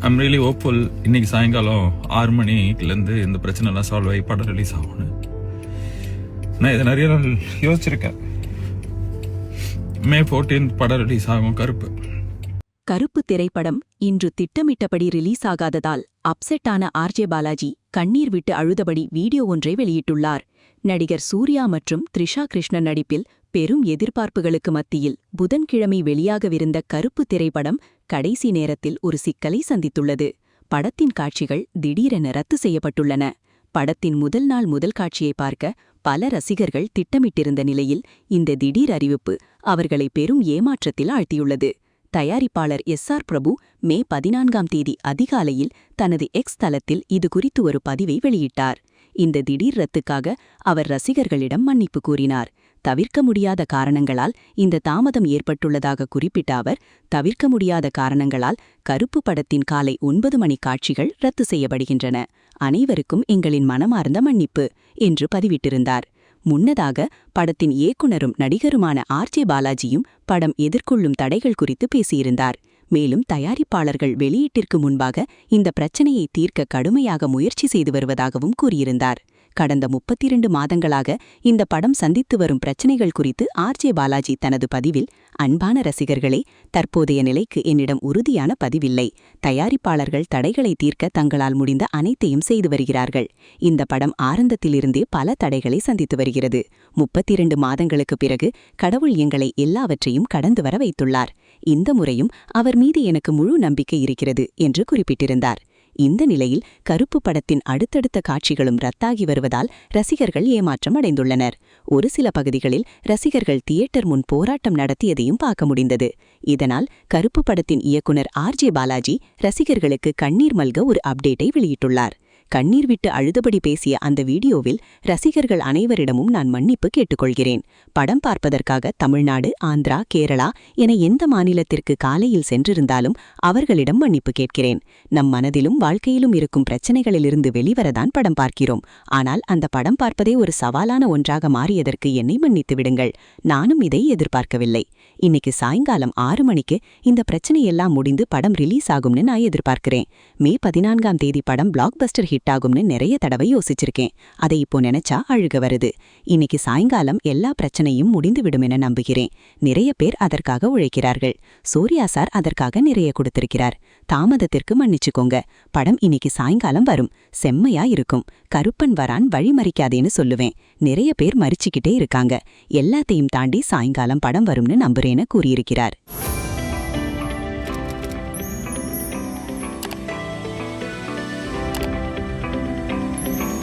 I'm really hopeful இன்னைக்கு சாயங்காலம் 6 மணிலேருந்து இந்த பிரச்சனைலாம் சால்வ் ஆகி படம் ரிலீஸ் ஆகும்னு. நான் இதை நிறைய நாள் யோசிச்சிருக்கேன். May 14 படம் ரிலீஸ் ஆகும். கருப்பு திரைப்படம் இன்று திட்டமிட்டபடி ரிலீஸ் ஆகாததால் அப்செட்டான ஆர்ஜே பாலாஜி கண்ணீர் விட்டு அழுதபடி வீடியோ ஒன்றை வெளியிட்டுள்ளார். நடிகர் சூர்யா மற்றும் த்ரிஷா கிருஷ்ணன் நடிப்பில் பெரும் எதிர்பார்ப்புகளுக்கு மத்தியில் புதன்கிழமை வெளியாகவிருந்த கருப்பு திரைப்படம் கடைசி நேரத்தில் ஒரு சிக்கலை சந்தித்துள்ளது. படத்தின் காட்சிகள் திடீரென ரத்து செய்யப்பட்டுள்ளன. படத்தின் முதல் நாள் முதல் காட்சியை பார்க்க பல ரசிகர்கள் திட்டமிட்டிருந்த நிலையில் இந்த திடீர் அறிவிப்பு அவர்களை பெரும் ஏமாற்றத்தில் ஆழ்த்தியுள்ளது. தயாரிப்பாளர் SR பிரபு மே 14ஆம் தேதி அதிகாலையில் தனது எக்ஸ் தளத்தில் இது குறித்து ஒரு பதிவை வெளியிட்டார். இந்த திடீர் ரத்துக்காக அவர் ரசிகர்களிடம் மன்னிப்பு கூறினார். தவிர்க்க முடியாத காரணங்களால் இந்த தாமதம் ஏற்பட்டுள்ளதாக குறிப்பிட்ட அவர், தவிர்க்க முடியாத காரணங்களால் கருப்பு படத்தின் காலை 9 மணி காட்சிகள் ரத்து செய்யப்படுகின்றன. அனைவருக்கும் எங்களின் மனமார்ந்த மன்னிப்பு என்று பதிவிட்டிருந்தார். முன்னதாக படத்தின் இயக்குனரும் நடிகருமான ஆர்ஜே பாலாஜியும் படம் எதிர்கொள்ளும் தடைகள் குறித்து பேசியிருந்தார். மேலும் தயாரிப்பாளர்கள் வெளியீட்டிற்கு முன்பாக இந்த பிரச்சனையை தீர்க்க கடுமையாக முயற்சி செய்து வருவதாகவும் கூறியிருந்தார். கடந்த 32 மாதங்களாக இந்த படம் சந்தித்து வரும் பிரச்சனைகள் குறித்து ஆர்ஜே பாலாஜி தனது பதிவில், அன்பான ரசிகர்களே, தற்போதைய நிலைக்கு என்னிடம் உறுதியான பதிவில்லை. தயாரிப்பாளர்கள் தடைகளை தீர்க்க தங்களால் முடிந்த அனைத்தையும் செய்து வருகிறார்கள். இந்த படம் ஆரம்பத்திலிருந்தே பல தடைகளை சந்தித்து வருகிறது. 32 மாதங்களுக்கு பிறகு கடவுள் எங்களை எல்லாவற்றையும் கடந்து வர வைத்துள்ளார். இந்த முறையும் அவர் மீது எனக்கு முழு நம்பிக்கை இருக்கிறது என்று குறிப்பிட்டிருந்தார். இந்த நிலையில் கருப்பு படத்தின் அடுத்தடுத்த காட்சிகளும் ரத்தாகி வருவதால் ரசிகர்கள் ஏமாற்றம் அடைந்துள்ளனர். ஒரு சில பகுதிகளில் ரசிகர்கள் தியேட்டர் முன் போராட்டம் நடத்தியதையும் பார்க்க முடிந்தது. இதனால் கருப்பு படத்தின் இயக்குனர் ஆர்ஜே பாலாஜி ரசிகர்களுக்கு கண்ணீர் மல்க ஒரு அப்டேட்டை வெளியிட்டுள்ளார். கண்ணீர் விட்டு அழுதபடி பேசிய அந்த வீடியோவில், ரசிகர்கள் அனைவரிடமும் நான் மன்னிப்பு கேட்டுக்கொள்கிறேன். படம் பார்ப்பதற்காக தமிழ்நாடு, ஆந்திரா, கேரளா என எந்த மாநிலத்திற்கு காலையில் சென்றிருந்தாலும் அவர்களிடம் மன்னிப்பு கேட்கிறேன். நம் மனதிலும் வாழ்க்கையிலும் இருக்கும் பிரச்சனைகளிலிருந்து வெளிவரதான் படம் பார்க்கிறோம். ஆனால் அந்த படம் பார்ப்பதே ஒரு சவாலான ஒன்றாக மாறியதற்கு என்னை மன்னித்து விடுங்கள். நானும் இதை எதிர்பார்க்கவில்லை. இன்னைக்கு சாயங்காலம் 6 மணிக்கு இந்த பிரச்சனையெல்லாம் முடிந்து படம் ரிலீஸ் ஆகும்னு நான் எதிர்பார்க்கிறேன். மே 14ஆம் தேதி படம் பிளாக் பஸ்டர் ஹிட் ஆகும்னு நிறைய தடவை யோசிச்சிருக்கேன். அதை இப்போ நினைச்சா அழுக வருது. இன்னைக்கு சாயங்காலம் எல்லா பிரச்சனையும் முடிந்துவிடும் என நம்புகிறேன். நிறைய பேர் அதற்காக உழைக்கிறார்கள். சூர்யா சார் அதற்காக நிறைய கொடுத்திருக்கிறார். தாமதத்திற்கு மன்னிச்சுக்கோங்க. படம் இன்னைக்கு சாயங்காலம் வரும். செம்மையா இருக்கும். கருப்பன் வரான் வழிமறிக்காதேன்னு சொல்லுவேன். நிறைய பேர் மறிச்சுக்கிட்டே இருக்காங்க. எல்லாத்தையும் தாண்டி சாயங்காலம் படம் வரும்னு நம்புறேன்னு கூறியிருக்கிறார்.